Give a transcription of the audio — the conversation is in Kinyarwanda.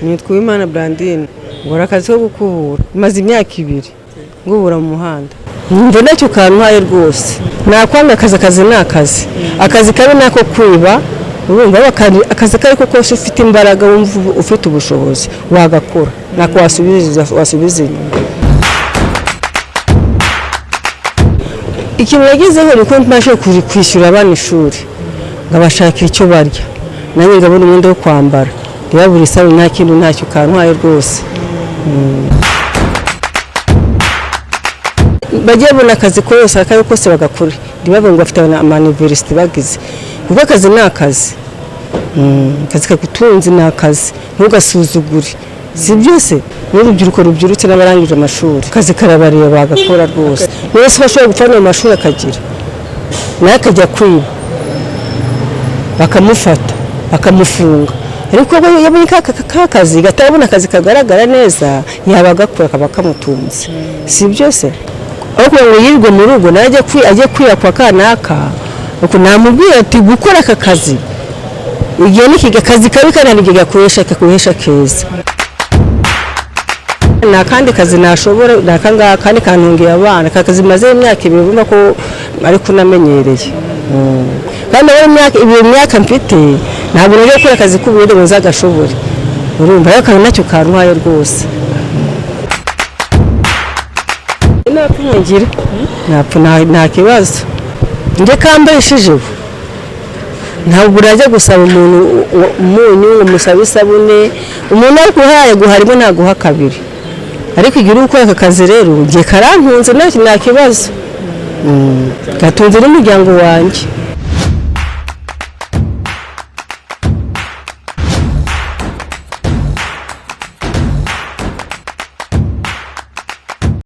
Nitwa Imana Brandine, ngora akazi ko gukubura. Maze imyaka 2 ngubura mu muhanda. Numva nacyo kantwaye rwose. Nakwanga akazi n'akazi. Akazi kabe nako kwiba, urumva akazi kari ko kose ufite imbaraga wumva ufite ubushobozi wagakora. Nako wasubiza inyuma. Ikintu yagezeho ni ko mpashe kwishyura abana ishuri. Ngabashakira icyo barya. Nanjye ngabona umwenda wo kwambara. Buri sawa nta kintu ntacyo kantwaye rwose. Bagiye bona akazi kose akayo kose bagakora. Ndibavuga ngo bafite university bagize. Kuko akazi n'akazi. Akazi kagutunze n'akazi. Ntugasuzugure. Si byose n'urubyiruko rubyirutse n'abarangije amashuri. Akazi karabariye bagakora rwose. Wese bashobora gufana mu mashuri akagira. Naye akajya kwiba. Bakamufata, bakamufunga. Ariko yabonye akazi gatabona akazi kagaragara neza yabagakora kabakamutunze. Si byose ariko ngo yirwe mu rugo najye kwiya kwa kanaka uko namubwira ati gukora aka kazi igihe nikiga kazi kabi kana nigiga kuhesha keza. Na kandi kazi nashobora nakanga kandi kantungiye abana kakazi maze imyaka 2 bumva ko ariko namenyereye. Kandi imyaka mfite ntabwo rero gukora akazi k'ubuyede ngo nzagashobore. Urumva yo kandi nacyo kantwaye rwose. Nakungira nta kibazo. Nge kambeshije ntabwo urajya gusaba umunyu umusaba isabune umuntu ari kuhaye guharimo naguha kabiri. Ariko igihe uko aka kazi rero nge karantunze nta kibazo. Gatunze n'umuryango wanjye.